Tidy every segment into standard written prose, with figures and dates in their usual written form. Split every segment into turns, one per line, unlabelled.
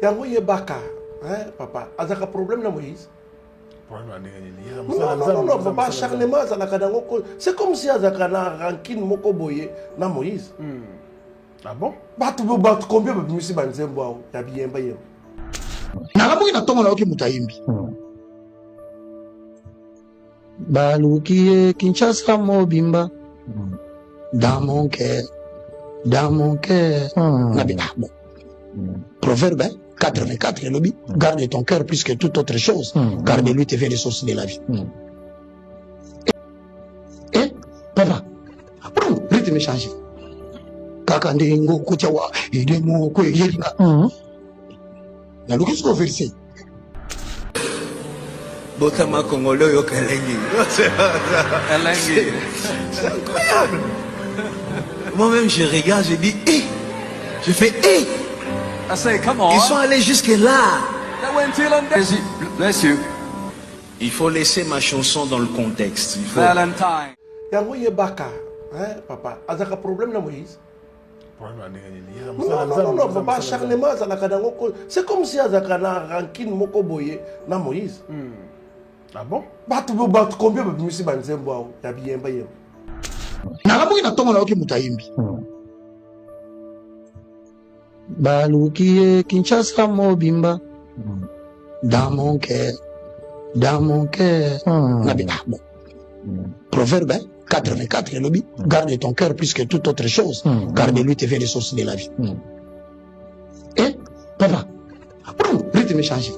yango yebaka, hein, papa, azaka problème na Moïse. Non, papa, acharnement, c'est comme si azaka na rancune moko boye na Moïse.
Ah bon?
Combien de musiques banzembo ya biyemba yemba?
Nalamuki na tongo na oki mutayimbi. Baluki Kinshasa mobimba. Dans mon cœur, bon. Proverbe 84, le lobby. Garde ton cœur plus que toute autre chose. Car de lui te fait les sources de la vie. Et, papa, rythme changé. Kakande ngo kuchawa, idemo kwe yeringa. Na luki siko verset.
Botama Congolais yo Kalengi. C'est incroyable. Moi-même, je regarde, je dis, hé. Je fais, hé.
I say, come on.
Ils sont allés jusque là.
That went till on bless you.
Il faut laisser ma chanson dans le contexte. Il faut...
Valentine.
Yango yebaka, hein, papa, azaka problème na Moïse. Non, papa, acharnement, c'est comme si azaka na rancune moko boye na Moïse.
Ah bon?
Combien de musiques banzembo ya biyemba yemba?
Nalamuki na tongo na oki mutayimbi. Baluki Kinshasa mobimba. Dans mon cœur, bon. Proverbe 84, le lobby. Garde ton cœur plus que toute autre chose. Car de lui te fait les sources de la vie. Et, papa, rythme changé.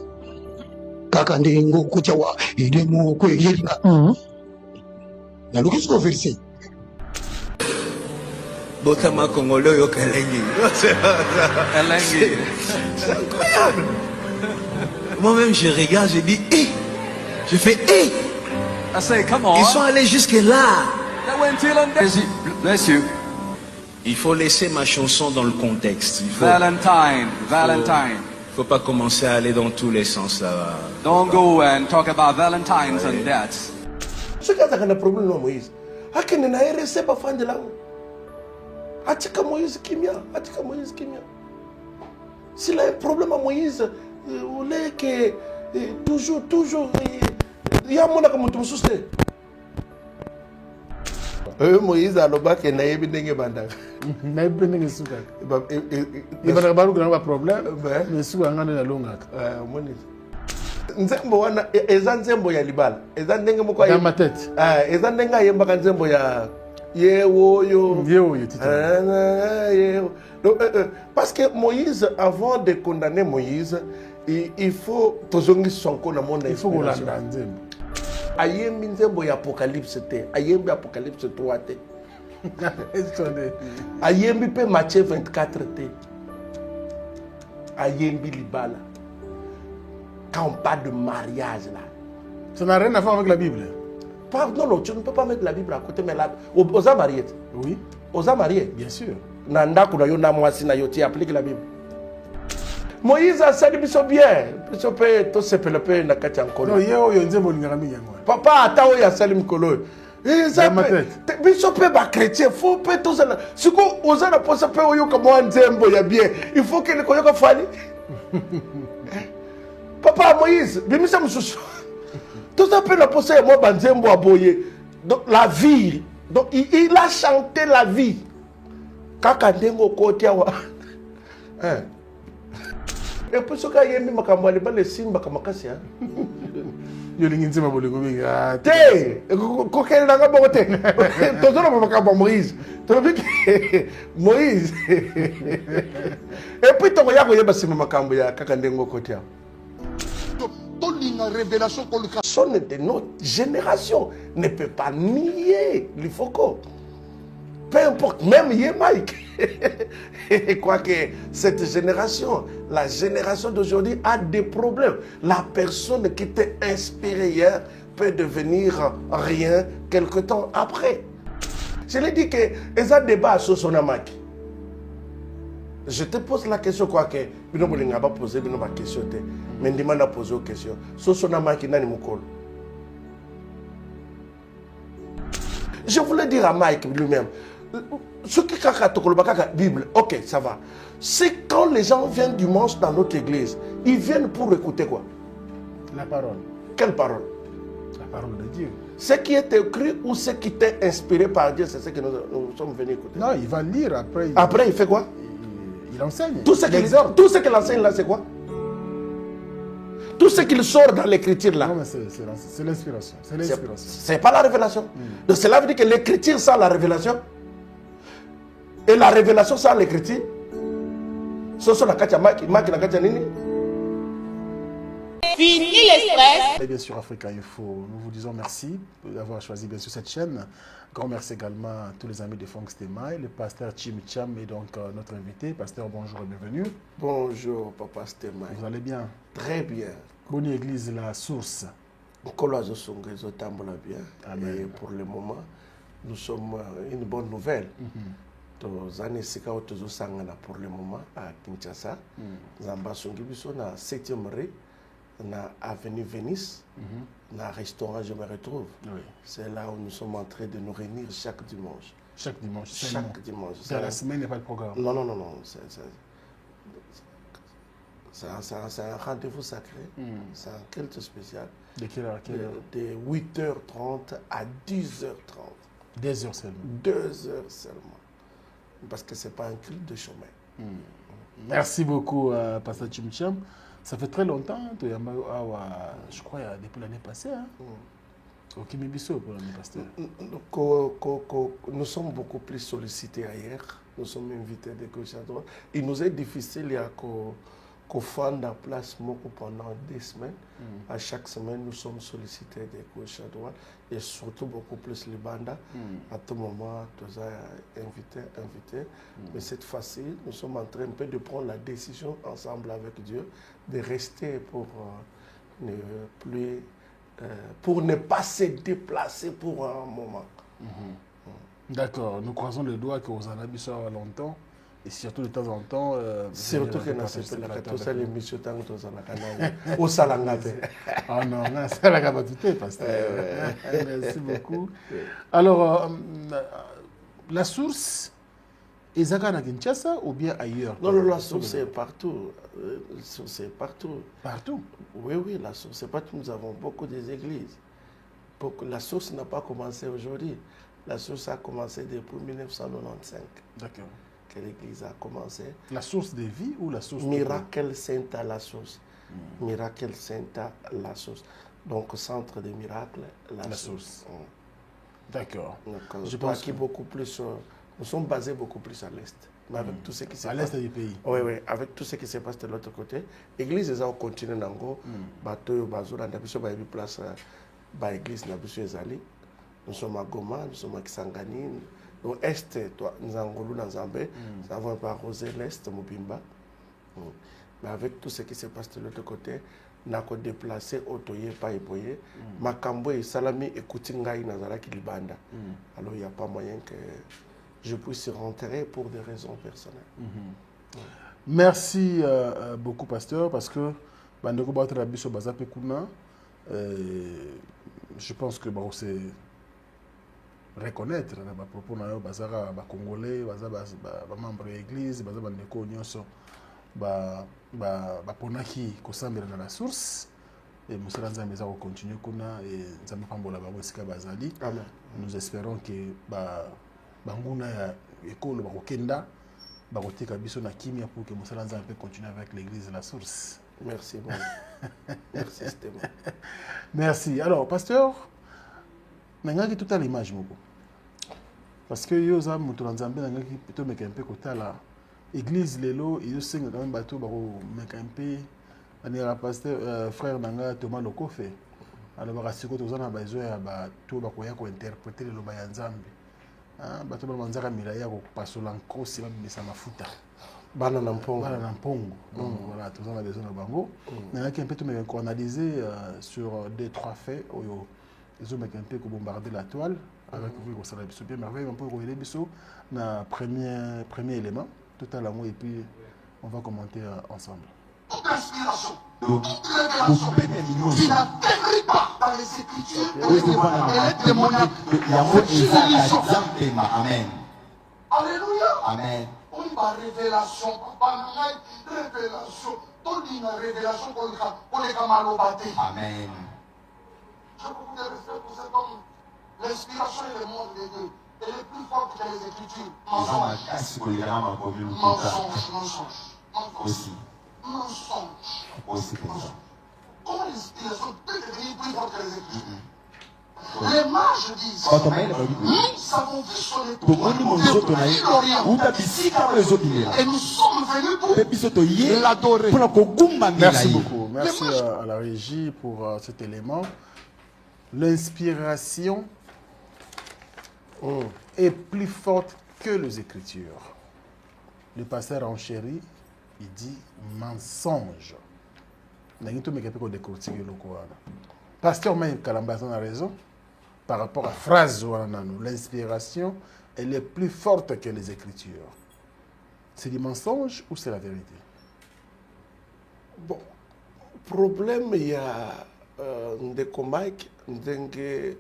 Kakande ngo kuchawa, idemo kwe yeringa. Na luki siko verset.
Botama Congolais yo Kalengi. C'est incroyable. Moi-même, je regarde, je dis, hé. Je fais, hé.
I say, come on.
Ils sont allés jusque là.
That went till on bless you.
Il faut laisser ma chanson dans le contexte. Il faut...
Valentine.
Faut pas commencer à aller dans tous les sens là.
Don't go and talk about Valentines and dates.
Ce qui a un problème na Moïse. Akene na RC ba fan de la. Atika Moïse kimia. S'il a un problème à Moïse, on est que toujours, il y a mon comme tout souci. Moïse a le bac et n'a pas de banda.
N'a pas de souka. Il va avoir un problème. Mais souka ngana na longa.
Nzembo wana eza nzembo ya libala. Eza ndenge moko
ya ma tête.
Eza ndenge yemba ka nzembo ya yewo
tita.
Parce que Moïse, avant de condamner Moïse, il faut tozongi sonko na monde.
Il faut qu'on lande nzembo.
Ayembi nzembo ya Apocalypse te. Ayembi Apocalypse 3 te. Ayembi pe Matthieu 24 te. Ayembi libala. Quand on parle de mariage là.
Ça n'a rien à voir avec la Bible.
Non, tu ne peux pas mettre la Bible à côté, mais là, aux a mariés.
Oui.
Aux a mariés.
Bien sûr.
Nanda kuna yo na mwasi na yo ti applique la Bible. Moïse a sali biso bien. Biso pe to sepele pe na kati ankolo.
Non, yo nzembo lingana minyango.
Papa ata o ya sali mkolo. Biso pe ba chrétien, faut pe to ça. Siko oza na posa pe oyo kama nzembo ya bien. Il faut que le koyoka fali. Papa Moïse, bimisa mususu. Tout ça peut la poser à moi, Banzembo Aboye. Donc la vie. Donc il a chanté la vie. Kakandengo Kotiawa. Et puis ce qu'il y a mis makamwali ba le simba kamakasi.
Yo linginzi mabole gobi.
Té, kokele na ngabo te. Tozona makamba Moïse. Tobi Moïse. Et puis to yako yeba simba makambo ya Kakandengo Kotiawa. Personne de notre génération ne peut pas nier l'Ifoko. Peu importe, même Mike. Quoique cette génération, la génération d'aujourd'hui a des problèmes. La personne qui était inspirée hier peut devenir rien quelque temps après. Je l'ai dit que les débats sur son amaki. Je te pose la question quoi que bino bolinga ba poser bino ba question te mais ndima poser une question so sona maki nani mukolo. Je voulais dire à Mike lui-même Ce qui est Bible, ok, ça va. C'est quand les gens viennent dimanche dans notre église, ils viennent pour écouter quoi?
La parole.
Quelle parole?
La parole de Dieu.
Ce qui est écrit ou ce qui t'est inspiré par Dieu, c'est ce que nous sommes venus écouter.
Non, il va lire après.
Après, il fait quoi?
Il enseigne.
Tout ce qu'il enseigne là, c'est quoi? Tout ce qu'il sort dans l'écriture là.
Non, mais c'est l'inspiration. C'est l'inspiration.
C'est pas la révélation. Donc cela veut dire que l'écriture sans la révélation et la révélation sans l'écriture.
Fini les stress.
Et bien sûr, Africa Info, nous vous disons merci d'avoir choisi bien sûr cette chaîne. Grand merci également à tous les amis de Fonks Temai, le pasteur Chim Cham et donc notre invité. Pasteur, bonjour et bienvenue.
Bonjour, Papa Stemai.
Vous allez bien?
Très bien.
Bonne église, la source.
Bien. Et pour le moment, nous sommes une bonne nouvelle. Tous années pour le moment à Kinshasa. Zamba Songibiso na 7e rue, na avenue Venise, na restaurant Je me retrouve.
Oui.
C'est là où nous sommes en train de nous réunir chaque dimanche.
Chaque dimanche.
Chaque dimanche.
Dans la semaine, il n'y a pas de programme.
Non. C'est un rendez-vous sacré. C'est un culte spécial.
De quelle heure à quelle heure?
De 8h30 à 10h30.
2 heures seulement.
2 heures seulement. Parce que ce n'est pas un culte de chemin.
Merci beaucoup, Pasteur Chim Cham. Ça fait très longtemps, je crois, depuis l'année passée. Au Kimibiso pour l'année passée.
Nous sommes beaucoup plus sollicités ailleurs. Nous sommes invités de gauche à droite. Il nous est difficile qu'on fasse la place pendant 2 semaines. À chaque semaine, nous sommes sollicités de gauche à droite. Et surtout beaucoup plus les bandas. À tout moment, tous invités. Mais cette fois-ci, nous sommes en train un peu de prendre la décision ensemble avec Dieu de rester pour ne pas se déplacer pour un moment.
D'accord. Nous croisons les doigts que vous en avez ça longtemps. Et surtout de temps en temps.
Surtout que nous l'émission tant que nous avons au Salangate.
Ah non, c'est la capacité, pasteur. Merci beaucoup. Alors, la source, est-ce à Kinshasa ou bien ailleurs?
Non, la source est partout. C'est partout.
Partout?
Oui, la source. C'est pas que nous avons beaucoup d'églises. La source n'a pas commencé aujourd'hui. La source a commencé depuis 1995.
D'accord.
Que l'église a commencé.
La source de vie ou la source
Miracle Sainte à la source. Miracle Sainte à la source. Donc, centre de miracles, la source.
D'accord.
Je pense que beaucoup plus, nous sommes basés beaucoup plus à l'est. Mais avec tout ce qui se passe.
À l'est du pays.
Oui, avec tout ce qui se passe de l'autre côté. L'église est au continent d'Ango. Bateau, Bazola, nous avons place à l'église, nous sommes à Goma, nous sommes à Kisangani. Au est, nous avons Zambé, nous avons arrosé l'est, Mobimba. Mais avec tout ce qui se passe de l'autre côté, nous avons déplacé Otoye, Païboye, Makambo et Salami et Koutingaï, Nazara Kilibanda. Alors il n'y a pas moyen que je puisse rentrer pour des raisons personnelles.
Merci beaucoup, pasteur, parce que Bandeko Batra Biso Bazape Kuna, je pense que c'est reconnaître les propos de les Congolais, les membres de l'église, les bandeko nyonso baponaki kosambela na la source et Moussa Nzambe va continuer kuna et Nzambe pambola bango esika bazali. Nous espérons que banguna ya ekolo bakokenda bakotika biso na kimia pour que Moussa Nzambe peut continuer avec l'église de la source.
Merci beaucoup. Merci Stéphane.
Merci. Alors pasteur, nangaki tout à l'image moko. Parce que yoza mutu nzambe nangaki plutôt meka un peu kotala église lelo iyo senga quand même bato bako meka un peu anira pasteur frère nanga Thomas Lokofe. Alors bakasiko tozana besoin ya bato bakoya ko interpréter le loba ya nzambe. Ah bato ba manzaka milaya ko pasola nkosi ba misa mafuta.
Bana na mpongo.
Donc voilà, tozana besoin na bango. Nangaki un peu tout meka analyser sur 2-3 faits oyo ils ont un peu bombardé la toile avec vous, ça l'a bien merveilleux, un peu relais biso na premier élément tout à l'heure et puis on va commenter ensemble.
Qui n'atterrit pas dans les Écritures. Elle est démoniaque.
Amen.
Alléluia.
Amen.
On y va révélation, papa, révélation. Tout dit une révélation pour les camarades.
Amen.
J'ai beaucoup de respect pour cet homme. L'inspiration et le monde des deux. Elle est plus forte que les Écritures. Mensonge.
Aussi.
Mensonge. Comment l'inspiration peut devenir plus forte que les Écritures? Les mages disent, nous avons vu son étoile depuis l'Orient. Et nous sommes venus pour l'adorer.
Merci beaucoup. Merci à la régie pour cet élément. L'inspiration est plus forte que les Écritures. Le pasteur enchéri, il dit mensonge. Pasteur Maïk Kalambazan a raison. Par rapport à la phrase, l'inspiration, elle est plus forte que les Écritures. C'est du mensonge ou c'est la vérité?
Bon, problème, il y a ndeko Mike, ndenge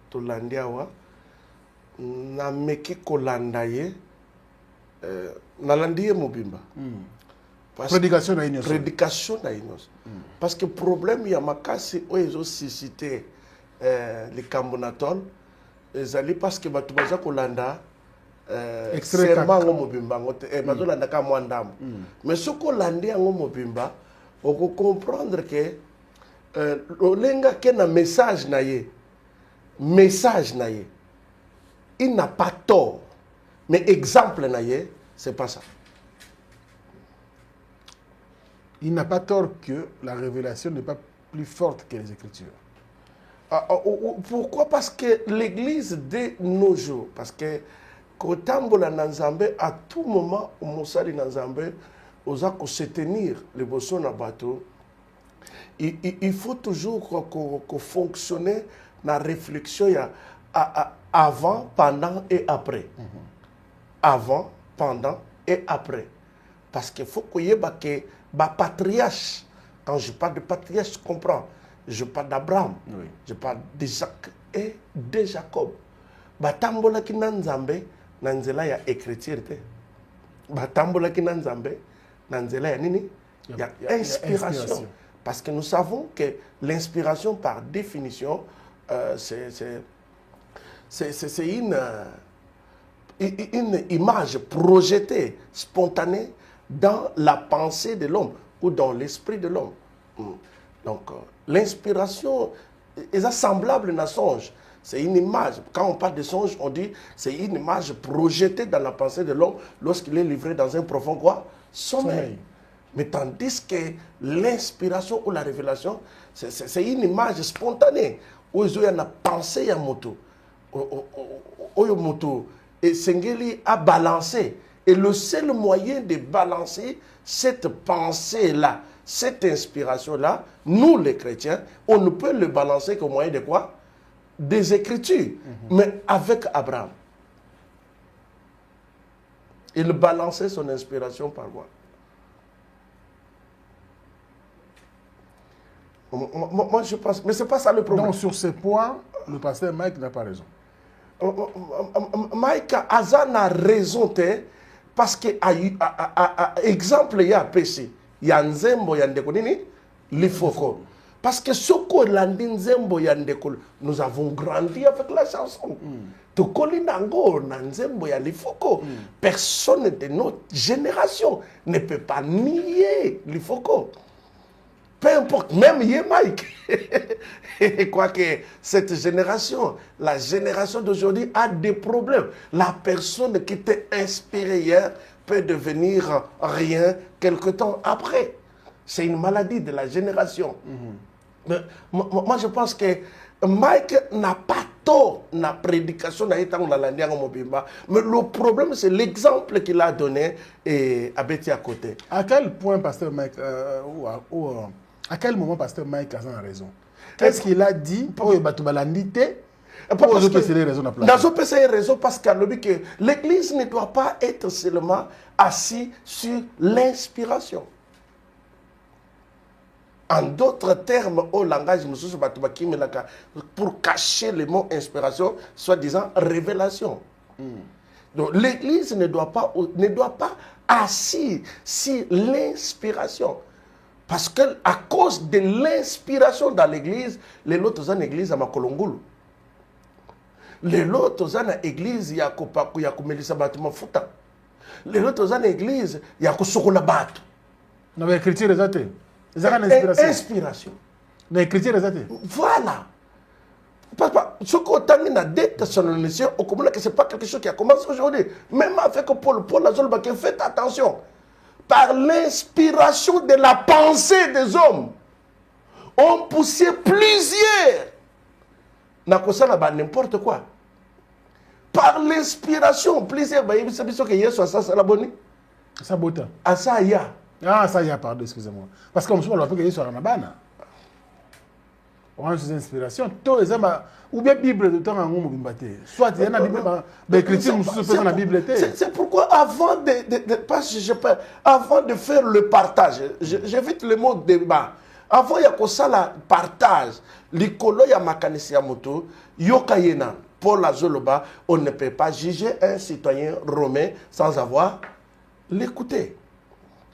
tolandiawa, na meki kolandaye, nalandiye mobimba.
Prédication na inos.
Prédication na inos. Parce que problème, il y a makasi, ils ont suscité les cambonatol, ils parce que batubaza kolanda, serment ngo mobimba ngote, bazolanda ka mwandam. Mais ce kolandi ngo mobimba, on peut comprendre que l'enga qui a un message naïe, il n'a pas tort, mais exemple naïe, c'est pas ça.
Il n'a pas tort que la révélation n'est pas plus forte que les Écritures.
Pourquoi? Parce que l'église de nos jours, parce que quand on Nanzambe, à tout moment, on sali Nanzambe, on a se tenir les bossons à bateau. Il faut toujours qu'on fonctionne dans la réflexion avant, pendant et après. Avant, pendant et après. Parce qu'il faut qu'il y ait que patriarche. Quand je parle de patriarche, je comprends. Je parle d'Abraham, je parle d'Isaac et de Jacob. Batambola ki nanzambe, nanzela ya écriture te. Batambola ki nanzambe, nanzela ya nini? Il y a inspiration. Parce que nous savons que l'inspiration, par définition, c'est une image projetée, spontanée, dans la pensée de l'homme ou dans l'esprit de l'homme. Donc, l'inspiration est semblable à un songe. C'est une image. Quand on parle de songe, on dit c'est une image projetée dans la pensée de l'homme lorsqu'il est livré dans un profond quoi? Sommeil. Mais tandis que l'inspiration ou la révélation, c'est une image spontanée. Où il y a une pensée à moto. Et Sengeli a balancé. Et le seul moyen de balancer cette pensée-là, cette inspiration-là, nous les chrétiens, on ne peut le balancer qu'au moyen de quoi? Des Écritures. Mais avec Abraham, il balançait son inspiration par quoi? Moi, je pense, mais ce n'est pas ça le problème.
Donc, sur ce point, le pasteur Mike n'a pas raison.
Mike Azan a raison, parce que, exemple, il y a péché. Il y a Nzembo, il y a Ndekonini, l'Ifoko. Parce que ce qu'on a dit, Nzembo, il y a Ndekol, nous avons grandi avec la chanson. Tokoli Nango, Nzembo, il y a l'Ifoko. Personne de notre génération ne peut pas nier l'Ifoko. Peu importe, même Mike. Quoique cette génération, la génération d'aujourd'hui a des problèmes. La personne qui était inspirée hier peut devenir rien quelque temps après. C'est une maladie de la génération. Mais, moi, je pense que Mike n'a pas tort dans la prédication. Mais le problème, c'est l'exemple qu'il a donné à Betty à côté.
À quel point, pasteur Mike, à quel moment pasteur Mike a raison? Qu'est-ce qu'il a dit pour les batubalandité? Pour les autres
raison parce que l'église ne doit pas être seulement assise sur l'inspiration. En d'autres termes, au langage, pour cacher le mot inspiration, soi-disant révélation. Donc l'église ne doit pas assis sur l'inspiration. Parce qu'à cause de l'inspiration dans l'église, les autres en église à Makolongulu. Les autres en église, il y a Melissa Bâtiment Fouta. Les autres en église, il y a Kosokola Batu.
Non, mais l'écriture est athée. C'est
inspiration.
L'écriture est athée.
Voilà. Parce que ce qu'on a dit dans des Thessaloniciens, on comprend que ce n'est pas quelque chose qui a commencé aujourd'hui. Même avec Paul Azolba, faites attention. Par l'inspiration de la pensée des hommes, on poussait plusieurs. N'importe quoi. Par l'inspiration, plusieurs.
Sabota.
Ah, ça y a.
Ah, ça y a, pardon, excusez-moi. Parce qu'on se rappelle qu'il y a sur la Nabana. On a des inspirations. Ou bien Bible de temps en temps, soit il y a une Bible, l'écriture, la Bible.
C'est pourquoi avant avant de faire le partage, j'évite le mot débat. Avant il y a que ça le partage. L'icolo ya makanisi ya moto, yokayena Paul Azoloba, on ne peut pas juger un citoyen romain sans avoir l'écouter.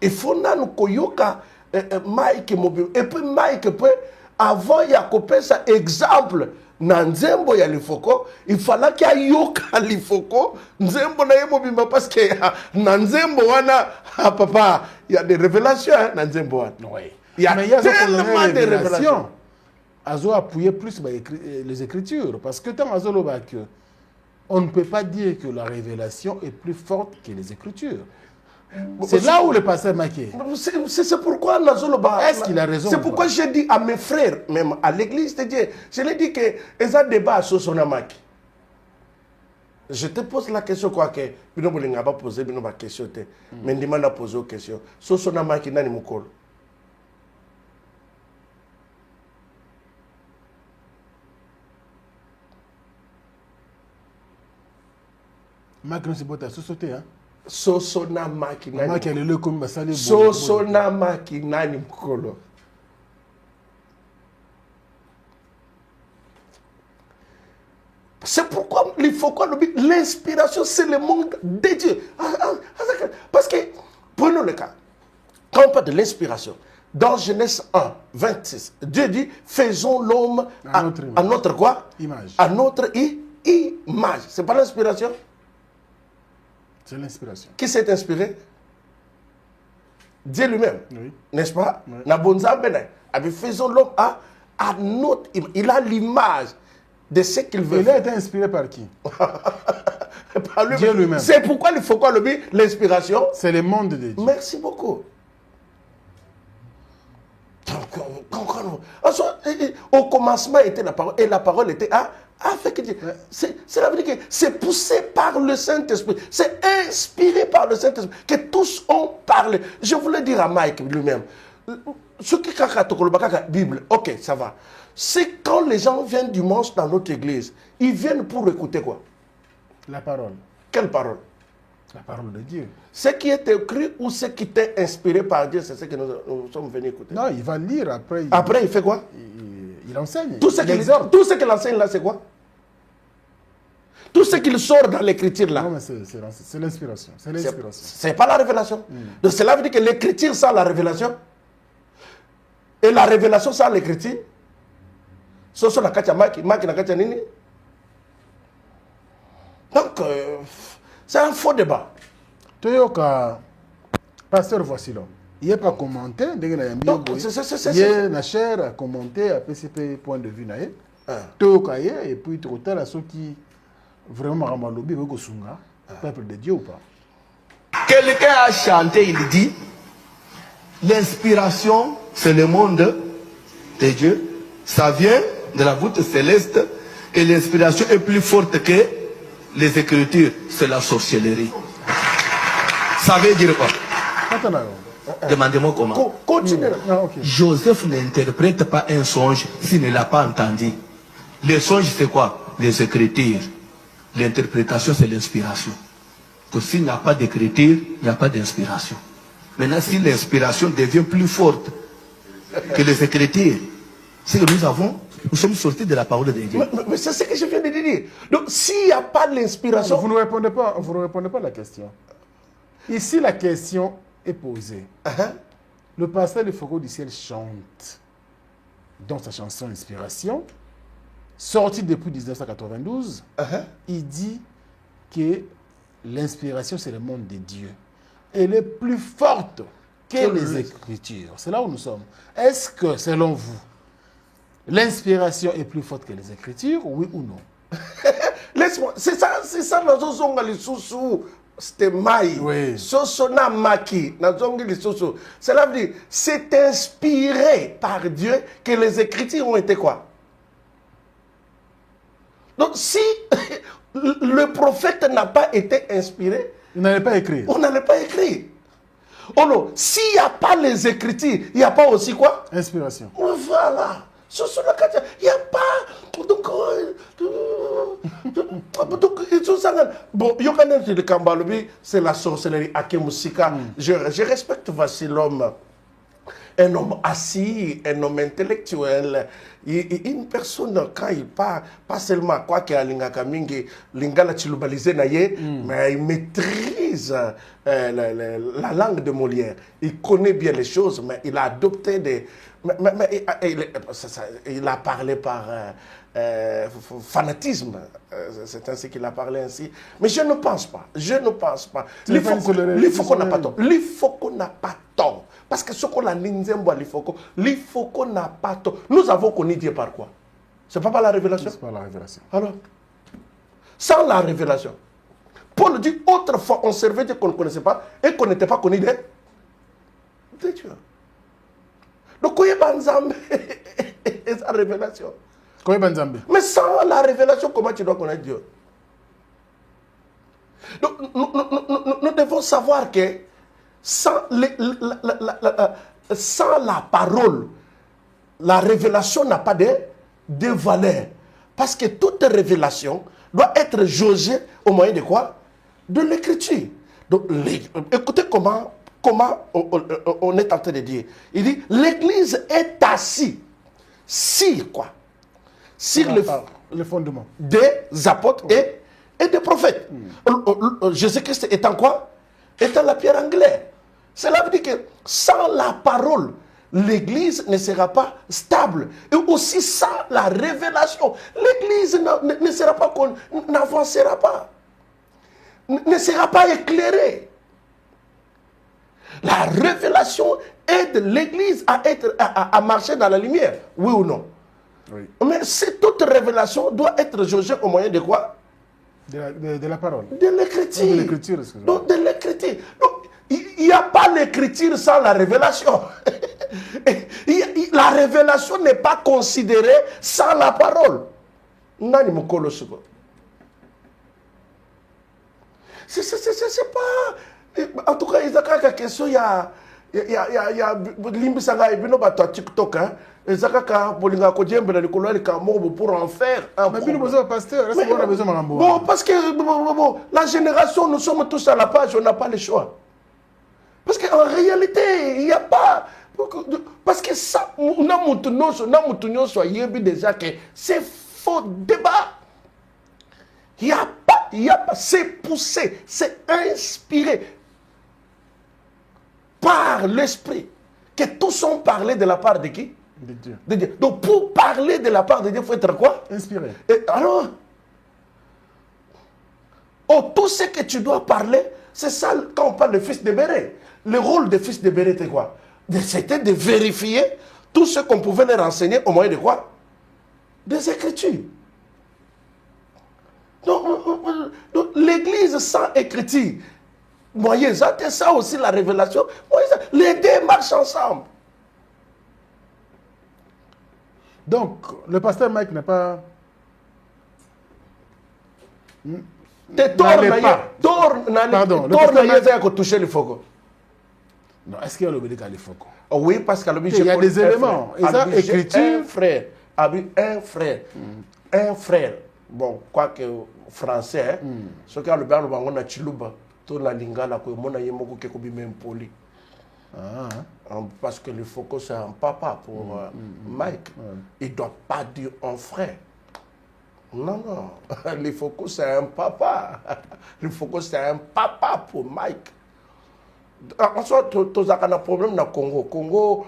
Il faut nous koyoka Mike mobile et puis Mike peut avant il y a coupé ça exemple Nanzembo ya lifoko il fallait qu'il y ait yoka lifoko Nzembo na yemo bimba parce que Nanzembo wana papa il y a des révélations Nanzembo wana il y a tellement de révélations.
Azo appuyé plus les écritures parce que tant Azo loba que on ne peut pas dire que la révélation est plus forte que les écritures. C'est là où le pasteur Maké.
C'est pourquoi Nazoloba.
Est-ce qu'il a raison?
C'est pourquoi j'ai dit à mes frères, même à l'église de Dieu, je leur ai dit que ils ont débat sur son amaki. Je te pose la question quoi que bino bolinga ba poser bino ba question te. Mais ndima poser une question. Sur son amaki nani mukolo.
Macron c'est bota société hein.
Sosona maki nani.
Maki alele comme basali.
Sosona maki nani mukolo. C'est pourquoi il faut qu'on oublie l'inspiration, c'est le monde de Dieu. Parce que, prenons le cas, quand on parle de l'inspiration, dans Genèse 1, 26, Dieu dit, faisons l'homme à notre quoi?
Image.
À notre image. C'est pas l'inspiration?
C'est l'inspiration.
Qui s'est inspiré? Dieu lui-même.
Oui.
N'est-ce pas?
Oui.
Faisons l'homme à notre image. Il a l'image de ce qu'il veut.
Il a été inspiré par qui?
Par lui-même.
Dieu lui-même.
C'est pourquoi il faut qu'on le dise, l'inspiration.
C'est le monde de Dieu.
Merci beaucoup. Au commencement était la parole et la parole était avec Dieu. Cela veut dire que c'est poussé par le Saint-Esprit, c'est inspiré par le Saint-Esprit que tous ont parlé. Je voulais dire à Mike lui-même, ce qui est la Bible, ok, ça va. C'est quand les gens viennent dimanche dans notre église, ils viennent pour écouter quoi?
La parole.
Quelle parole?
La parole de Dieu.
Ce qui est écrit ou ce qui t'est inspiré par Dieu, c'est ce que nous sommes venus écouter.
Non, il va lire après.
Après, il fait quoi?
Il enseigne.
Tout ce qu'il enseigne là, c'est quoi? Tout ce qu'il sort dans l'écriture là.
Non, mais c'est l'inspiration. C'est l'inspiration.
C'est pas la révélation. Donc cela veut dire que l'écriture sans la révélation. Et la révélation sans l'écriture. Donc, c'est un faux débat.
Toyoka, pasteur voici là. Il n'y a pas commenté. Il y a une chair à commenter à PCP point de vue. Toyoka et puis tout à ceux qui vraiment ramalobi au peuple de Dieu ou pas.
Quelqu'un a chanté, il dit l'inspiration c'est le monde de Dieu. Ça vient de la voûte céleste et l'inspiration est plus forte que les écritures. C'est la sorcellerie. Ça veut dire quoi? Demandez-moi comment.
Continue.
Joseph n'interprète pas un songe s'il ne l'a pas entendu. Le songe c'est quoi? Les écritures. L'interprétation c'est l'inspiration. Que s'il n'y a pas d'écriture, il n'y a pas d'inspiration. Maintenant, si l'inspiration devient plus forte que les écritures, c'est que nous avons Nous sommes sortis de la parole de Dieu.
Mais c'est ce que je viens de dire. Donc, s'il n'y a pas l'inspiration...
Vous ne répondez pas à la question. Ici, la question est posée. Le pasteur de Foucault du ciel chante dans sa chanson Inspiration, sortie depuis 1992, il dit que l'inspiration, c'est le monde de Dieu. Elle est plus forte que les Écritures. C'est là où nous sommes. Est-ce que, selon vous, l'inspiration est plus forte que les Écritures, oui ou non?
Laisse-moi, c'est ça, nous sommes les sous-sous. C'était Maï,
oui.
Sosona Maki, cela veut dire, c'est inspiré par Dieu que les Écritures ont été quoi? Donc si le prophète n'a pas été inspiré,
il n'allait pas écrire.
On n'allait pas écrire. Oh non, s'il n'y a pas les Écritures, il n'y a pas aussi quoi? Inspiration. Voilà. Il n'y a pas... Donc, bon, c'est la sorcellerie Akemusika. Je respecte Vassi l'homme. Un homme assis, un homme intellectuel, une personne, quand il parle, pas seulement quoi qu'il y a lingala chilubalisé naye, mais il maîtrise la langue de Molière. Il connaît bien les choses, mais il a adopté des... il a parlé par fanatisme, c'est ainsi qu'il a parlé ainsi. Mais je ne pense pas, Il faut qu'on n'a pas tort. Il faut qu'on n'a pas tort. Parce que ce qu'on a il faut qu'on n'a pas tort. Nous avons connu Dieu par quoi? C'est pas par la révélation? C'est pas la révélation. Alors, sans la révélation, Paul dit autrefois on servait Dieu qu'on ne connaissait pas et qu'on n'était pas connu de Dieu. Donc, il y a sa révélation. Mais sans la révélation, comment tu dois connaître Dieu? Donc, nous devons savoir que sans la parole, la révélation n'a pas de valeur. Parce que toute révélation doit être jaugée au moyen de quoi? De l'écriture. Donc, écoutez comment on est en train de dire. Il dit, l'Église est assise sur quoi? Sur le fondement des apôtres et des prophètes. Jésus-Christ étant quoi? Étant la pierre angulaire. Cela veut dire que sans la parole, l'Église ne sera pas stable. Et aussi sans la révélation, l'Église ne sera pas, n'avancera pas. Ne sera pas éclairée. La révélation aide l'Église à marcher dans la lumière. Oui ou non? Oui. Mais toute révélation doit être jaugée au moyen de quoi? De la parole. De l'écriture. De l'écriture, excusez-moi. Donc, de l'écriture. Donc, il n'y a pas l'écriture sans la révélation. La révélation n'est pas considérée sans la parole. C'est pas... En tout cas, il y a une question, il y a TikTok, hein. Pour en faire un bon, parce que la génération, nous sommes tous à la page, on n'a pas le choix. Parce qu'en réalité, il n'y a pas... Parce que ça, déjà que c'est faux débat. Il n'y a pas, c'est poussé, c'est inspiré par l'esprit. Que tous sont parlés de la part de qui? De Dieu. De Dieu. Donc pour parler de la part de Dieu, il faut être quoi? Inspiré. Et alors, tout ce que tu dois parler, c'est ça quand on parle de fils de Béret. Le rôle de fils de Béret était quoi? C'était de vérifier tout ce qu'on pouvait leur renseigner au moyen de quoi? Des Écritures. Donc l'Église sans écriture, moyen, ça aussi la révélation, les deux marchent ensemble.
Donc, le pasteur Mike n'a pas...
Pardon, le pasteur Mike a touché le foco.
Non, est-ce qu'il y a l'obédique à l'Ifoko?
Oui, parce qu'il
y a des éléments.
Un frère. Bon, quoique français, ce qui a le on a chiluba, tout la lingala, que mon aïe moko ke kobi même poli. Parce que le Foucault, c'est un papa pour Mike. Il ne doit pas dire un frère. Non, non. Le Foucault, c'est un papa. Le Foucault, c'est un papa pour Mike. En soit, tu as un problème dans le Congo. Congo,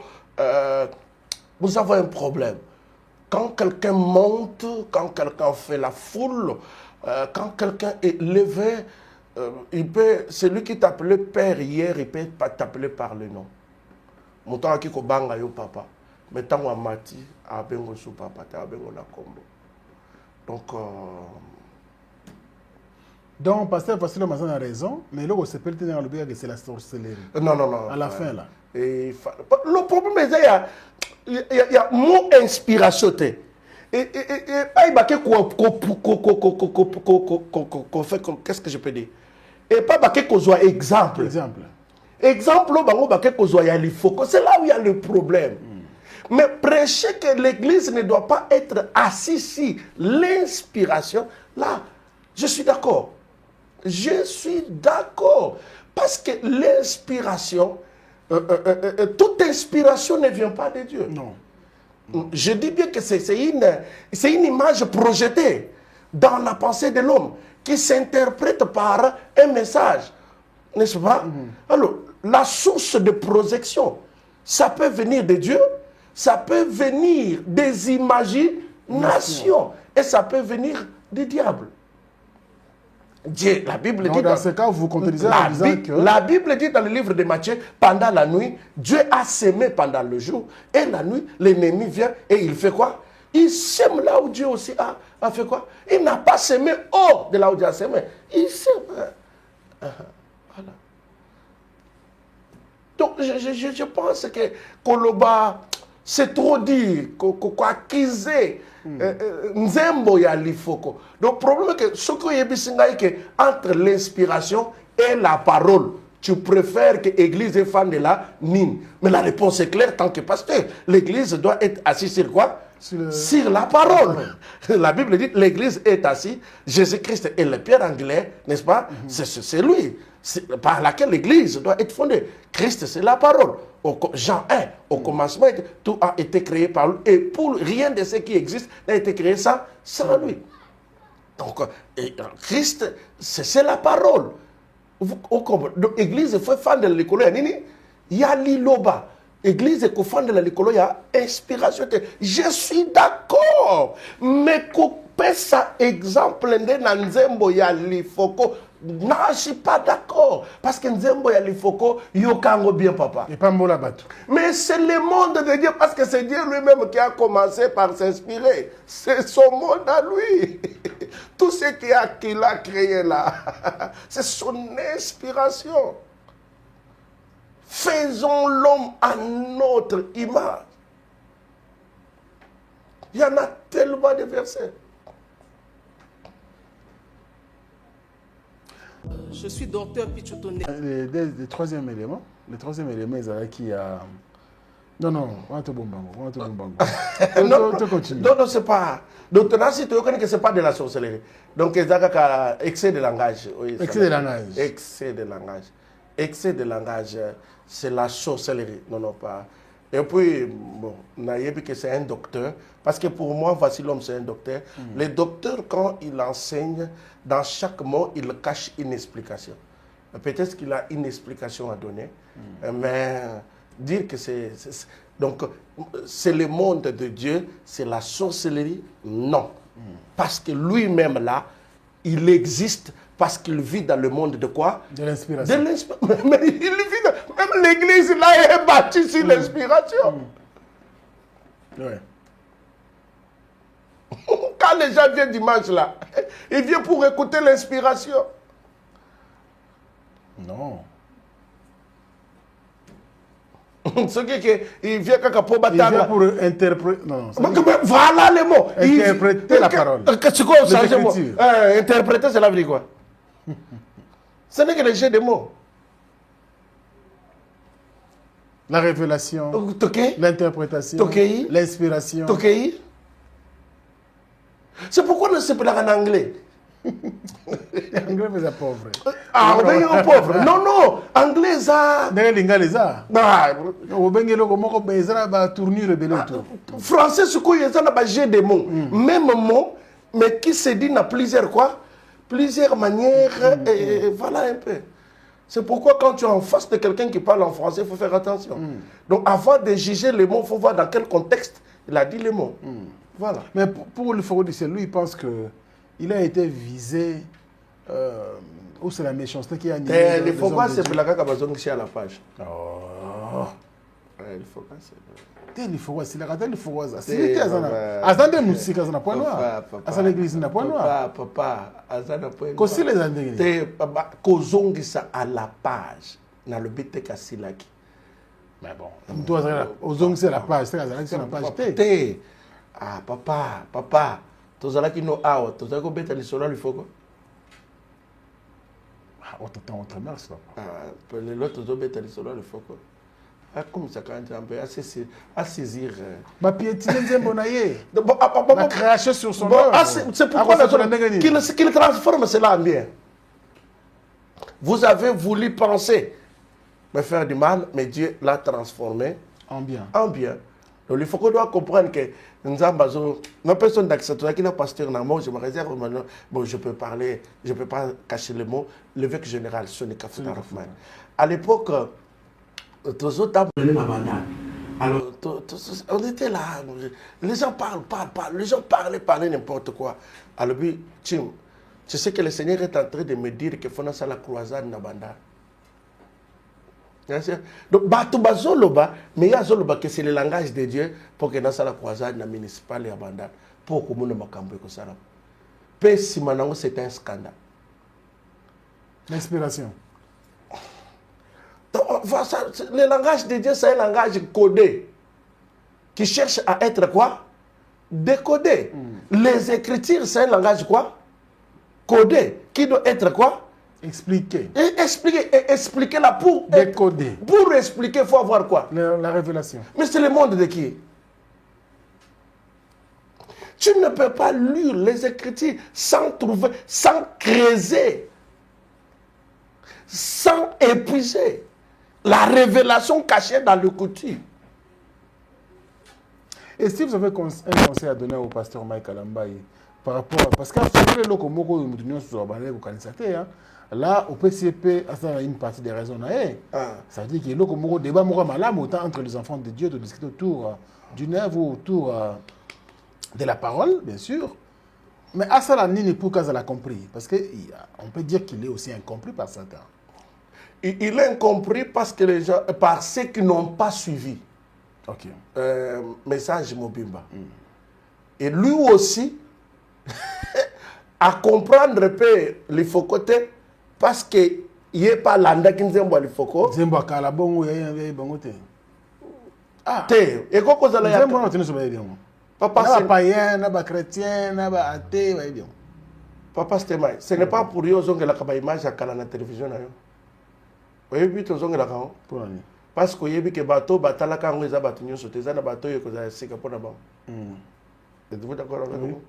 vous avez un problème. Quand quelqu'un monte, quand quelqu'un fait la foule, quand quelqu'un est levé, celui qui t'appelait père hier, il peut pas t'appeler par le nom. Mon temps qui kobanga yo papa, mais tant que mati a bengo sou papa, ta bengo na kombo.
Donc, pasteur Facile Mazan a raison, mais là, on s'est perdu dans le but que c'est la sorcellerie.
Non, non, non.
À la fin, là.
Le problème est qu'il y a mon inspiration. Qu'est-ce que je peux dire? Et pas qu'on soit exemple. Exemple, c'est là où il y a le problème. Mais prêcher que l'église ne doit pas être assise sur l'inspiration, là, je suis d'accord. Je suis d'accord. Parce que l'inspiration, toute inspiration ne vient pas de Dieu.
Non.
Je dis bien que c'est une image projetée dans la pensée de l'homme qui s'interprète par un message. N'est-ce pas? Alors, la source de projection, ça peut venir de Dieu, ça peut venir des imaginations, et ça peut venir du diable. Dieu, la Bible dit
dans ce cas, vous contredisez en disant que...
La Bible dit dans le livre de Matthieu, pendant la nuit, Dieu a semé pendant le jour, et la nuit, l'ennemi vient et il fait quoi? Il sème là où Dieu aussi a fait quoi? Il n'a pas semé hors de là où Dieu a semé. Il sème. Voilà. Donc, je pense que Koloba, c'est trop dire, qu'acquiser Nzembo ya lifoko. Donc, le problème est que ce qui est que entre l'inspiration et la parole, tu préfères que l'église est fan de la mine. Mais la réponse est claire, tant que pasteur. L'église doit être assise sur quoi? Sur la parole. La Bible dit l'église est assise, Jésus-Christ est le pierre angulaire, n'est-ce pas? C'est lui, par laquelle l'église doit être fondée. Christ, c'est la parole. Jean 1, au commencement, tout a été créé par lui. Et pour rien de ce qui existe n'a été créé sans lui. Donc, Christ, c'est la parole. L'église, il faut faire de l'école. Il y a l'iloba. L'église est fan de l'école, il y a inspiration. Je suis d'accord. Mais qu'on passe ça exemple de Nzembo ya lifoko. Non, je ne suis pas d'accord. Parce que Nzembo ya lifoko, yokango bien papa.
Et pas mola bateau.
Mais c'est le monde de Dieu, parce que c'est Dieu lui-même qui a commencé par s'inspirer. C'est son monde à lui. Tout ce qu'il a créé là, c'est son inspiration. Faisons l'homme à notre image. Il y en a tellement de versets.
Je suis docteur Pichotone.
Le troisième élément, c'est qui a... Non, on va te bombango.
Non, c'est pas. Donc, là, si tu connais que ce n'est pas de la sorcellerie. Donc, c'est excès de langage. Oui, excès de langage, c'est la sorcellerie. Non, pas. Et puis, bon, Naïebi, que c'est un docteur. Parce que pour moi, voici l'homme, c'est un docteur. Le docteur, quand il enseigne, dans chaque mot, il cache une explication. Peut-être qu'il a une explication à donner, mais dire que donc, c'est le monde de Dieu, c'est la sorcellerie, non. Parce que lui-même, là, il existe parce qu'il vit dans le monde de quoi?
De l'inspiration.
Mais il vit même l'église, là, est bâtie sur l'inspiration.
Ouais.
Quand les gens viennent dimanche, là, ils viennent pour écouter l'inspiration.
Non.
Ce qui il vient pour
il vient pour interpréter. Non,
voilà les mots.
Interpréter la parole.
Interpréter, c'est la vie quoi? Ce n'est que le jeu de mots.
La révélation, l'interprétation, l'inspiration.
C'est pourquoi on ne sait pas en anglais.
Anglais mais pauvre.
Ah, on est pauvre. Non, non, anglais ça.
Ndenge les ça.
Ah,
Au bengelo comme ko bezana ba tournure belé tout.
français ce qu'il y a ça n'a j'ai des mots. Même mot, mais qui se dit dans plusieurs quoi? Plusieurs manières et voilà un peu. C'est pourquoi quand tu es en face de quelqu'un qui parle en français, il faut faire attention. Donc avant de juger les mots, il faut voir dans quel contexte il a dit les mots. Voilà.
Mais pour le Foro du lui, il pense que il a été visé où c'est la méchanceté qui a animé.
Il faut pas se plaquer à la page.
Oh.
Il faut pas se
il faut c'est la il faut ça. C'est azana musique azana point noir. Azana l'église na point noir.
Papa, azana point noir.
Kosi les andenge.
Te papa kozongisa à la page na le bete kasilaki.
Mais bon, toi ozongisa la page, c'est azana sur la page
te. Ah papa, tozalaki no awa, tozalaki beta lisolo lifoko.
Ah, autre mars là.
Ah, le lot tozobeta lisolo lifoko. Comme ça, quand on peut à saisir.
Ma piétine nzembo na ye. Ma cracher sur son œuvre.
C'est pourquoi qu'il transforme cela en bien. Vous avez voulu penser me faire du mal, mais Dieu l'a transformé
en bien.
En bien. Donc il faut qu'on doit comprendre que Nzambazo, ma personne d'accepter qui n'a pasteur dans moi, je me réserve maintenant. Bon, je peux parler, je peux pas cacher les mots. L'évêque général, Sonny Kafouta Rahman. À l'époque, alors, on était là, les gens parlent, les gens parlaient n'importe quoi. Alors, tu sais que le Seigneur est en train de me dire qu'il faut faire la croisade Nabanda. Donc, mais il y a que c'est le langage de Dieu pour que dans la croisade na municipale ya Banda pour que nous ne macambe que ça. C'est un scandale.
L'inspiration.
Le langage de Dieu, c'est un langage codé qui cherche à être quoi? Décodé. Les Écritures, c'est un langage quoi? Codé. Qui doit être quoi?
Expliqué.
Et expliquer là pour
décoder.
Pour expliquer, il faut avoir quoi?
La révélation.
Mais c'est le monde de qui? Tu ne peux pas lire les Écritures sans trouver, sans creuser, sans épuiser la révélation cachée dans le coutume.
Et si vous avez un conseil à donner au pasteur Mike Alambaye par rapport à... Parce qu'après le Komoko, là, au PCP, ça a une partie des raisons. Ça veut dire qu'il y a un débat autant entre les enfants de Dieu de discuter autour d'une œuvre ou autour de la parole, bien sûr. Mais à ça, Nini Poukas l'a compris. Parce qu'on peut dire qu'il est aussi incompris par Satan.
Il est incompris parce que les gens, par ceux qui n'ont pas suivi.
Ok.
Message Mobimba. Et lui aussi, à comprendre peu les faux côtés, parce que il n'y a pas l'anda qui nous aime les faux côtés.
Zembo akala bongo ya bongo te.
Ah. Te. Et quoi ça là?
Zembo non tenez sur bien. Papa c'est païen, na ba chrétien, na ba athée, va bien.
Papa c'est mai. Ce n'est pas pour eux que la kaba image à la télévision na yo. Oui, puis tu zonge la quand. Parce que yebi que bateau batala quand ils abattent nous sur tes ana bateau yo que c'est que pour na ba. Êtes-vous d'accord avec moi?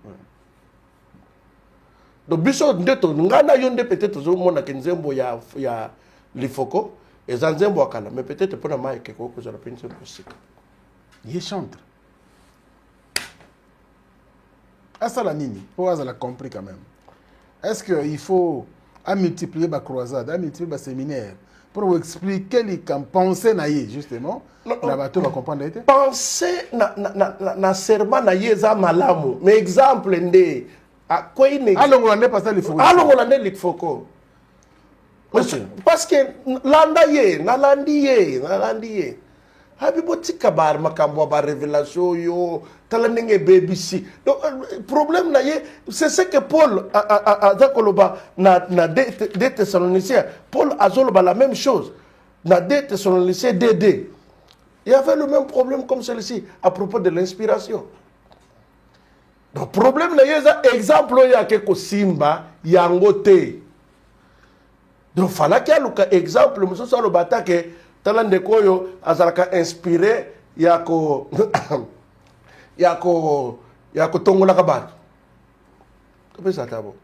Donc biso ndeto ngana yonde peut-être zo mona ke nzembo ya lifoko et nzembo akala mais peut-être pour na mai ke ko za la pension musique.
Il chante. À ça la nini, pour avoir la compris quand même. Est-ce qu'il faut multiplier la croisade, multiplier le séminaire pour vous expliquer les pensées naïe justement? La bateau va comprendre.
Penser na serment naïe za malamu. Mais exemple ndé à quoi il est?
Alors on n'est pas ça les faux.
Alors on est les faux. Parce que landaye, na landiye. Habiboti kabar makambo ba révélation yo talandenge BBC. Donc problème naïe, c'est ce que Paul a zakoloba na des Thessaloniciens. Paul a zoloba la même chose. Na des Thessaloniciens DD. Il y avait le même problème comme celui-ci à propos de l'inspiration. Donc, problème, il y a un exemple, il y a quelque simba, yangote. Donc, il fallait qu'il y ait un exemple, je suis le bata que talent de koyo, azalaka inspiré, yako tongola kabat. Tu peux ça d'abord.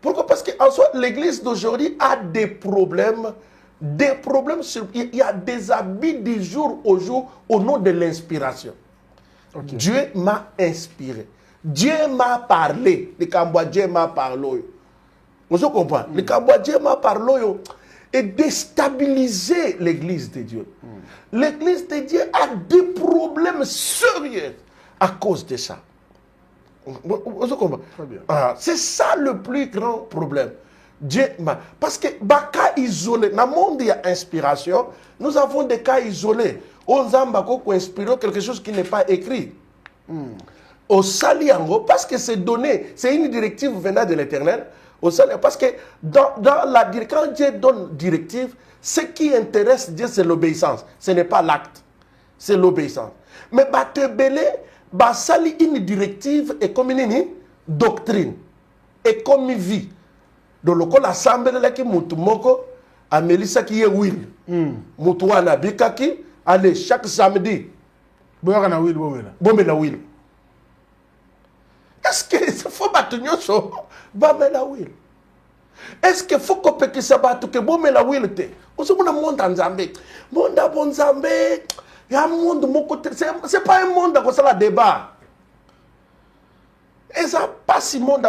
Pourquoi? Parce qu'en soi, l'église d'aujourd'hui a des problèmes. Il y a des habits du jour au jour au nom de l'inspiration. Okay. Dieu m'a inspiré. Dieu m'a parlé. Le Cambodgien m'a parlé. Vous comprenez? Le Cambodgien m'a parlé et déstabiliser l'église de Dieu. L'église de Dieu a des problèmes sérieux à cause de ça. Vous comprenez? C'est ça le plus grand problème. Dieu, parce que dans cas isolé, dans le monde il y a inspiration, nous avons des cas isolés. On a inspiré quelque chose qui n'est pas écrit. Au Saliango, parce que c'est donné, c'est une directive venant de l'Éternel. Parce que quand Dieu donne directive, ce qui intéresse Dieu, c'est l'obéissance. Ce n'est pas l'acte, c'est l'obéissance. Mais te belé, sali une directive et comme une doctrine, et comme une vie. Donc, le col assemblée là qui moutumoko, a Melissa qui est will. Moutouana bikaki, allez, chaque samedi.
Boyana will,
bomela will. Est-ce que il faut battre nyoso? Bomela will. Est-ce qu'il faut que ça batte que bomela will te? On se monde en Zambé. Monde à bon Zambé. Il y a un monde, c'est pas un monde comme ça, la débat. Et ça passe si monde.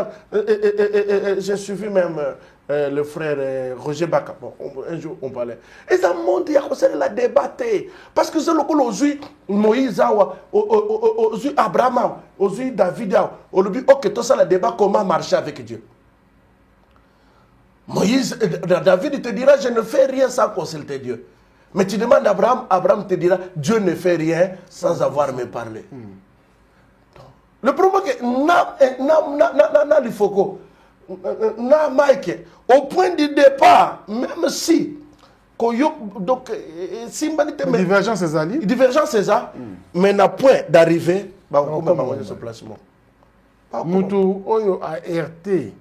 J'ai suivi même le frère Roger Baka. Bon, un jour, on parlait. Et ça monte, il y a comme ça la débattre. Parce que c'est le coup, aujourd'hui, Moïse, aujourd'hui, Abraham, aujourd'hui, David, aujourd'hui, ok, tout ça, le débat, comment marcher avec Dieu. Moïse, David te dira, je ne fais rien sans consulter Dieu. Mais tu demandes à Abraham, Abraham te dira, Dieu ne fait rien sans avoir me parlé. Le problème est que, Mike, au point du départ, même si, donc, si
divergence c'est ça,
divergence c'est ça, mais n'a point d'arriver, on va ce placement.
Moutou Oyo a RT.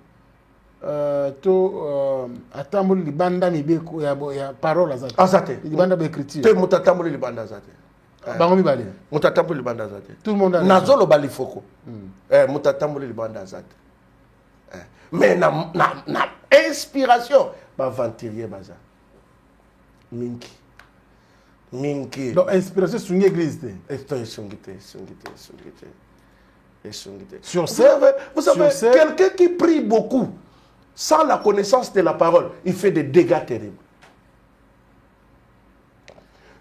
Atambuli libanda ni beko ya parole azate.
Azate.
Libanda be écriture.
Te mutatambuli libanda azate.
Bango mibale.
Mutatambuli libanda azate.
Tout le monde a
nazolo balifoko. Mutatambuli libanda azate. Mais na inspiration ba venturier baza. Minki.
Donc inspiration sur une église.
Sur vous savez quelqu'un qui prie beaucoup sans la connaissance de la parole, il fait des dégâts terribles.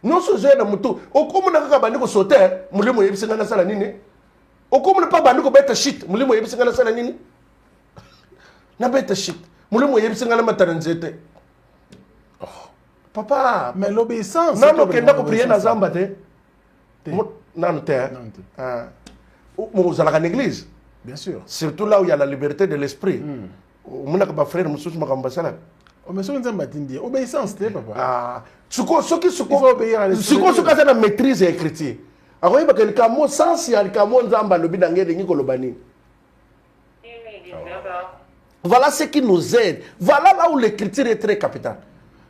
Non seulement mutu, au comme na ka bandiko sauter, mulimo yebisanga na sala nini? Au comme pas bandiko beta shit, mulimo yebisanga na sala nini? Na beta shit, mulimo yebisanga na mataranzete. Oh, papa,
mais l'obéissance.
Non, kenda ko prier na zamba te. Non te. Ah. Vous allez à l'église.
Bien sûr.
Surtout là où il y a la liberté de l'esprit. On a pas frère, monsieur, ma cambassala.
Oh, mais obéissance, papa.
Ah, ce qui est la maîtrise et l'écriture. Alors, il y a quelqu'un qui sens, il y a quelqu'un qui voilà ce qui nous aide. Voilà là où l'écriture est très capitale.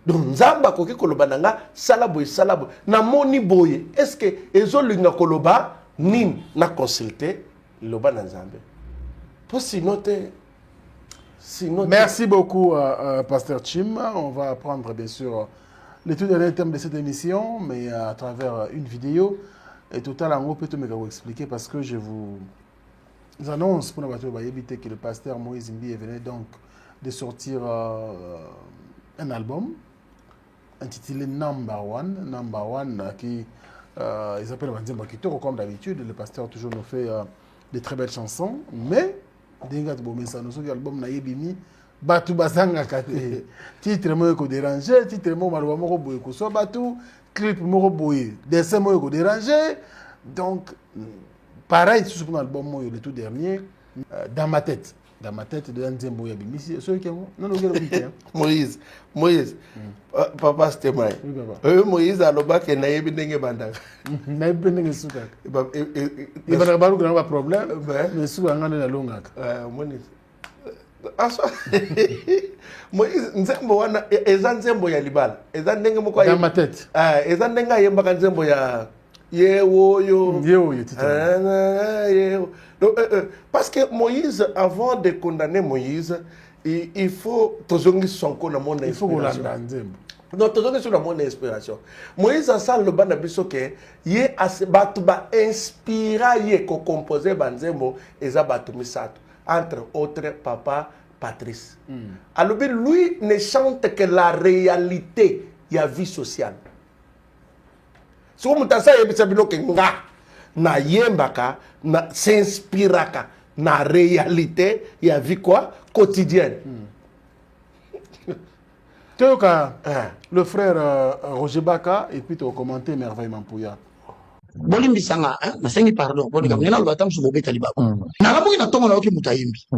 Donc, Nzamba koki kolobananga salaboy salaboy. Na moni boye. Est-ce que ezolinga koloba nin na consulter loba na Nzambe? Pour sinon
merci beaucoup, Pasteur Chim. On va prendre bien sûr les tout derniers thèmes de cette émission, mais à travers une vidéo. Et tout à l'heure, on peut vous expliquer parce que je vous annonce pour éviter que le pasteur Moïse Mbi venait donc de sortir un album intitulé Number One qui ils s'appellent Wanzemba Kitoko comme d'habitude. Le pasteur toujours nous fait de très belles chansons, mais denga to bomesa no so album na yebimi batu basanga kate titre mo ko déranger titre mo maluba mo ko boye ko so batu clip mo ko boye dessin mo ko déranger donc pareil sur son album mo le tout dernier dans ma tête de Nzembo yabimi so ke mo non
Moïse papa c'était moi Moïse aloba ke na yebi ndenge bandaka
na yebi ndenge suka il va avoir un problème mais suka ngana na longaka
Moïse aso Moïse Nzembo wana eza Nzembo ya libala eza ndenge moko
dans ma tête
eza ndenge yemba Nzembo ya Parce que Moïse, avant de condamner Moïse, il faut toujours son coup dans mon inspiration. Non, toujours sur mon inspiration. Moïse a ça le ban d'abisso que yé asebatuba inspira yé ko composer banzemo ezabatumisato entre autres papa Patrice. Alors lui ne chante que la réalité de la vie sociale. Si vous m'entendez que na yembaka na s'inspiraka na réalité de la vie quoi quotidienne.
Le frère Roger Baka et puis tu as commenté merveilleusement Pouya.
Bolimbi sanga, nasengi pardon. Bolimbi ngena lubatam subobe talibako. Nalamuki na tongo na oki mutayimbi.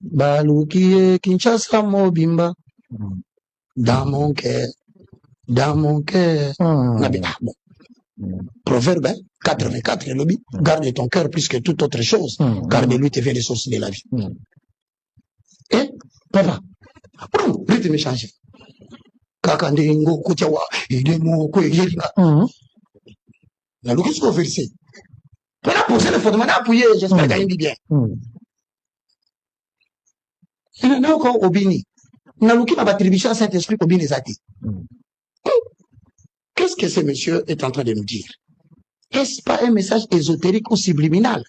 Baluki Kinshasa mobimba. Dans mon cœur. Bon. Proverbe 84, le lobby. Garde ton cœur plus que toute autre chose, car de lui te vient les sources de la vie. Et, papa, rythme changé. Kakandingo, Koutiawa, Idemo, Kouéjirina. La logique sur le verset. On a posé le fondement, on a appuyé, j'espère qu'il y a bien. On a encore Obini. On a logique à l'attribution à Saint-Esprit Obini Zati. Qu'est-ce que ce monsieur est en train de nous dire? Est-ce pas un message ésotérique ou subliminal?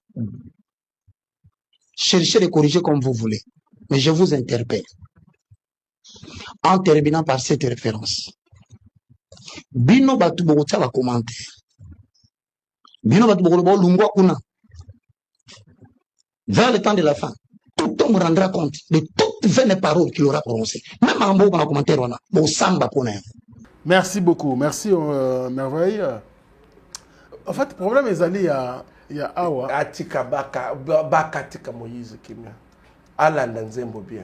Cherchez de corriger comme vous voulez. Mais je vous interpelle. En terminant par cette référence. Bino batu bogotsa va commenter. Bino batu bogotsa lungwa kuna. Vers le temps de la fin, tout homme rendra compte de toutes vaines paroles qu'il aura prononcées. Même en beau dans commentaire, on a bon samba pour nous.
Merci beaucoup. Merci, merveille. En fait, le problème est allé il y a Awa.
Atika Baka Tika Moïse Kimia. Alanda Nzembo bien.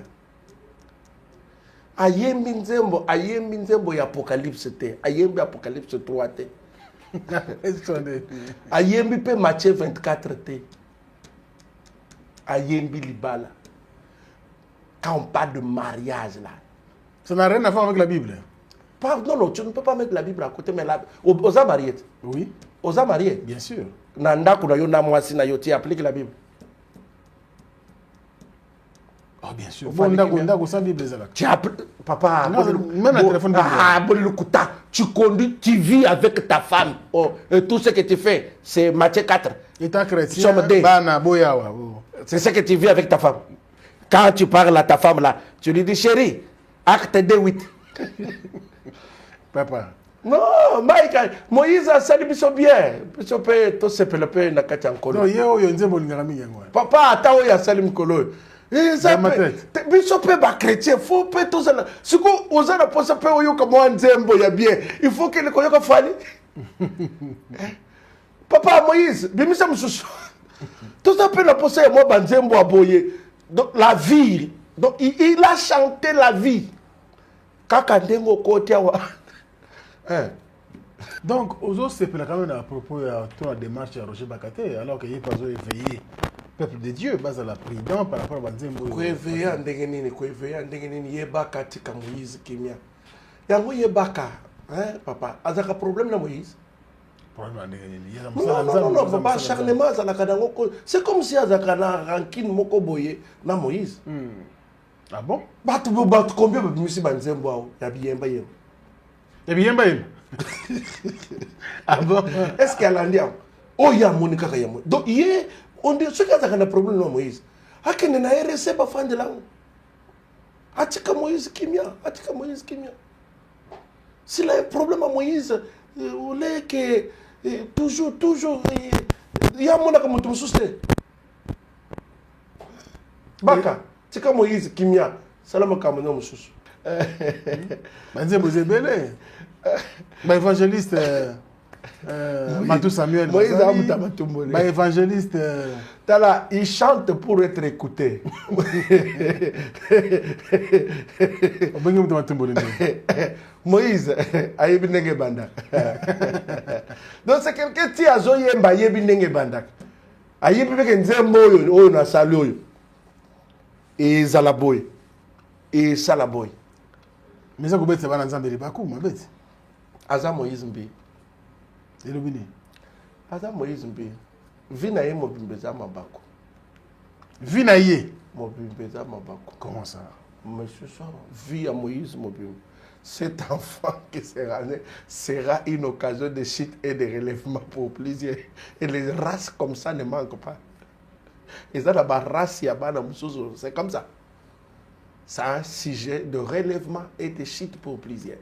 Ayembi Nzembo ya Apocalypse te. Ayembi Apocalypse 3 te. Ayembi pe Matthieu 24 te. Ayembi Libala. Quand on parle de mariage là.
Ça n'a rien à voir avec la Bible.
Non, tu ne peux pas mettre la Bible à côté, mais aux mariés.
Oui.
Aux mariés.
Bien sûr.
Nanda kuna yona mwasi na yoti applique la Bible.
Oh, bien sûr. Nanda sans Bible
tu papa,
même le téléphone
tu conduis, tu vis avec ta femme. Oh, et tout ce que tu fais, c'est Matthieu 4.
Étant chrétien,
c'est ce que tu vis avec ta femme. Quand tu parles à ta femme là, tu lui dis chérie, acte 2:8.
Papa.
Non, Mike, Moïse a sali biso bien. Biso pe to se pelope na kati ankolo.
Non, yo nzembo lingami yango.
Papa ata o ya sali mkolo. Biso pe ba chrétien, faut pe to ça. Siko ozana posa pe oyo ka mo nzembo ya bien. Il faut que le koyoka fali. Papa Moïse, bimisa mususu. Tout ça pe la posa ya mo banzembo aboye. Donc la vie. Donc il a chanté la vie. Kaka ndengo kotia wa.
Donc, aux autres, c'est quand même à propos de la démarche de Roger Bakate, alors qu'il n'est pas éveillé. Peuple de Dieu, base à la prudence par rapport à Banzembo.
Éveillé en dégainini, Yebaka tika Moïse Kimia. Yango Yebaka, hein, papa, azaka problème na Moïse.
Problème en dégainini.
Non, pas acharnement, c'est comme si azaka na rancune moko boye na Moïse.
Ah bon?
Batu combien de monsieur Banzembo ya biyemba yem.
Ya biyemba yem. Ah bon?
Est-ce qu'il y a l'andiam? Oh ya Monica Kayamo. Donc hier, on dit ce qu'il y a un problème dans Moïse. A qui n'a pas reçu pas fan de là. Atika Moïse Kimia, Atika Moïse Kimia. S'il y a un problème à Moïse, on est que toujours il y a mon comme tout souci. Baka. C'est comme Moïse Kimia, salam kamano mususu.
Banzembo zebele. Ba évangéliste Matou Samuel.
Moïse amuta matumbole.
Ba évangéliste
Tala, il chante pour être écouté. Moïse ayebi ndenge banda. Donc c'est quelqu'un qui a zoyemba ayebi ndenge banda. Ayebi peke nzembo oyo na sali oyo. Et Zalaboy. Et Salaboy.
Mais ça, vous êtes un ensemble de Bakou, ma bête.
aza Moïse Mbi.
Et le bini.
Aza Moïse Mbi. Vina ye mobimbeza mabako.
Vinaye.
Mobimbeza mabako.
Comment ça?
Monsieur ça, vie à Moïse Mobile. Cet enfant qui sera né sera une occasion de chute et de relèvement pour plusieurs. Et les races comme ça ne manquent pas. Et ça, la race, c'est comme ça. C'est un sujet de relèvement et de chute pour plusieurs.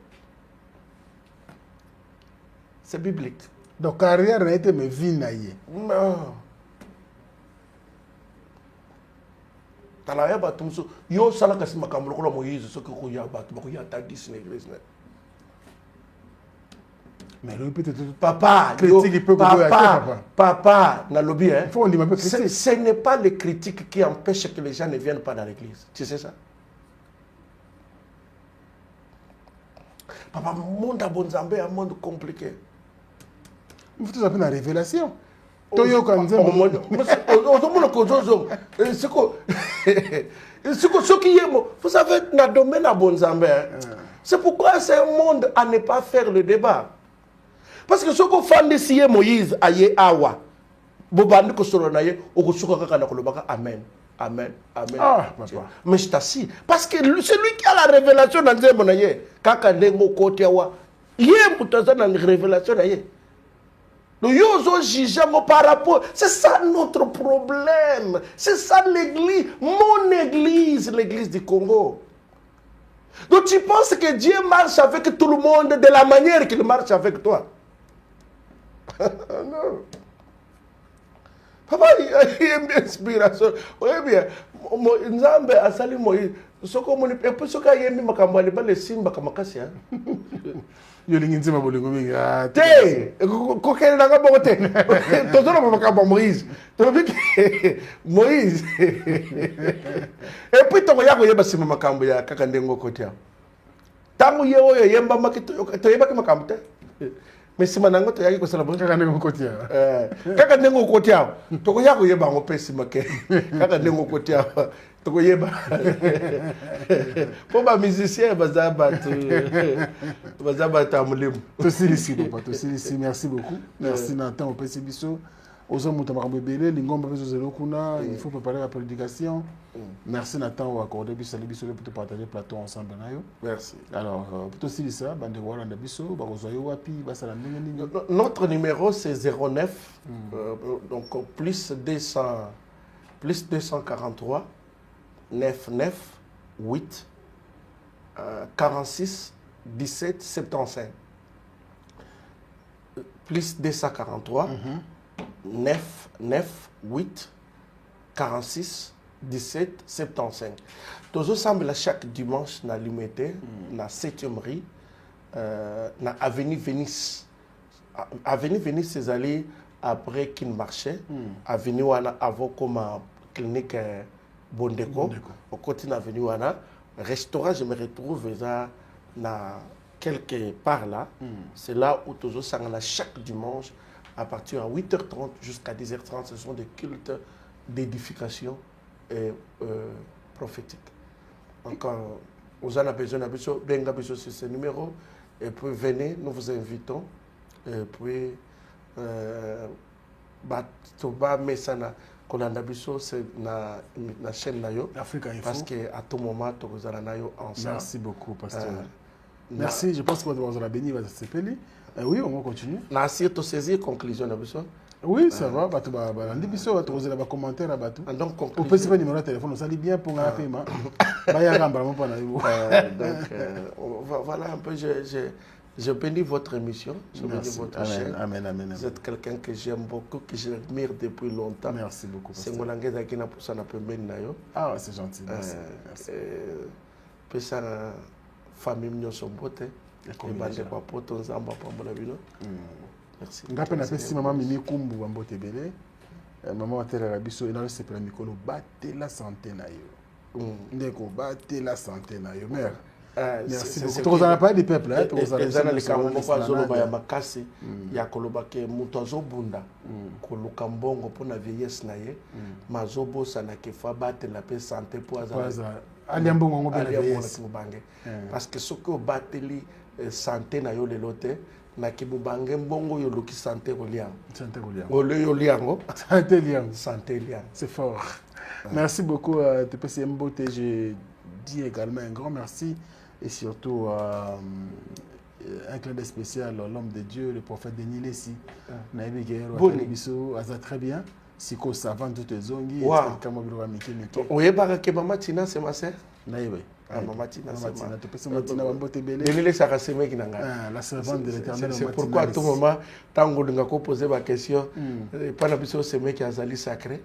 C'est biblique.
Donc, carrière n'a été mais vinaye.
Non. Talaya batumso yo sala kasi makambo ko Moïse soki ko ya batu ko ya tagis l'église.
Mais lui peut-être
papa
critique peut
papa na lobby hein.
Faut on dit critique.
Ce n'est pas les critiques qui empêchent que les gens ne viennent pas dans l'église. Tu sais ça? Papa monde a bon Zambé un monde compliqué.
Il faut tout ça la révélation.
Vous savez, dans le domaine à Bonzambé, c'est pourquoi c'est un monde à ne pas faire le débat. Parce que ce qu'on fait ici, Moïse, aye awa, bobandi ko solo na ye, okusuka kaka na kolobaka amen. Amen. Amen.
Ah, papa.
Mais je t'assure. Parce que c'est lui qui a la révélation dans le monde. Kaka dengo kote awa. Yé mutaza na révélation na ye. Nous sommes jugés par rapport. C'est ça notre problème. C'est ça l'église. Mon église, l'église du Congo. Donc tu penses que Dieu marche avec tout le monde de la manière qu'il marche avec toi? Non. Papa, il y a une inspiration. Oui, bien. Nzambe a sali Moïse. Ce qu'on m'a dit, et puis ce qu'il y a mis ma campagne, les simba kamakasi.
Yo lingi ma bolingo minga.
Té, kokele nanga bokote. Tozona makambo Moïse. Moïse. Et puis to yako yeba sima makambo ya kaka ndengo kotia. Tangu ye oyo yemba makito to yeba makambo te. Mais sima nango to yaki ko sala bon
Kaka ndengo kotia.
Kaka ndengo kotia. To yako yeba ngo pesi make. Kaka ndengo kotia. To yeba. Pour ma musicien bazaba tamulim.
Tosili papa, tosili merci beaucoup. Merci Nathan au PC Bisso. Aux hommes de Bélé, l'ingombe besoin kuna, il faut préparer la prédication. Merci Nathan au accordé Bisso pour partager le plateau ensemble.
Merci.
Alors, plutôt si ça, bande Rwanda Bisso, barozoyo wapi, basala ndenge.
Notre numéro c'est 09 donc plus 243 99 8 46 17 75 plus 243 9 9 8 46 17 75. Tous ensemble chaque dimanche na limité na 7e rue na avenue Venice. Avenue Venice c'est allé après qu'il marchait avenue wana avant comme clinique Bondeko. Au côté de l'avenue wana restaurant je me retrouve na quelque part là. C'est là où tous ensemble chaque dimanche à partir de 8h30 jusqu'à 10h30, ce sont des cultes d'édification prophétique. Donc, vous en avez besoin de ce numéro, et puis venez, nous vous invitons, et puis, c'est la chaîne
Africa Info.
Parce qu'à tout moment, vous allez ensemble.
Merci beaucoup, pasteur. Merci, je pense que vous allez béni, oui, on va continuer.
Merci de saisir conclusion.
Oui, ça va. Donc, on peut se faire numéro de téléphone, ça dit bien pour un paiement.
Voilà un peu, je bénis votre émission, je bénis votre chaîne.
Amen.
Vous êtes quelqu'un que j'aime beaucoup, que j'admire depuis longtemps.
Merci beaucoup.
C'est mon langue qui n'a pas ça.
Ah, c'est gentil. Merci.
Famille mignon son beauté. Merci.
Ngape na pesi maman Mimi Kumbu Mbote Belé. Maman Atela Rabiso et dans ce premier micro battre la santé na yo. Ndeko battre la santé na yo. Mère. Merci beaucoup. Vous en parlé du peuple là, vous allez
les analyses comme moi zoloba ya makasi ya koloba ke muto azobunda koluka mbongo pona vieillesse na ye mazobo sana ke fa battre la paix santé pour azala
aliambongo ngobela vieillesse
parce que ce que bateli santé na yo lelo te na kibubange mbongo yo loki santé koliang.
Santé koliang.
Ole yo liango.
Santé liang.
Santé liang.
C'est fort. Merci beaucoup TPC Mbote. Je dis également un grand merci et surtout un clin d'œil spécial à l'homme de Dieu, le prophète Denis Lessi. Naïbi Guerrero, Aza très bien. Siko savant toutes les zongi.
Oye barake mama Tina c'est ma sœur.
Naïbi.
Maman Tina c'est
ma Tina Mbote Belé.
Denis Lessi a cassé qui nanga.
La servante de l'Éternel.
C'est pourquoi à tout moment tango de ngako poser ma question. Pas la question c'est mec qui a zali sacré.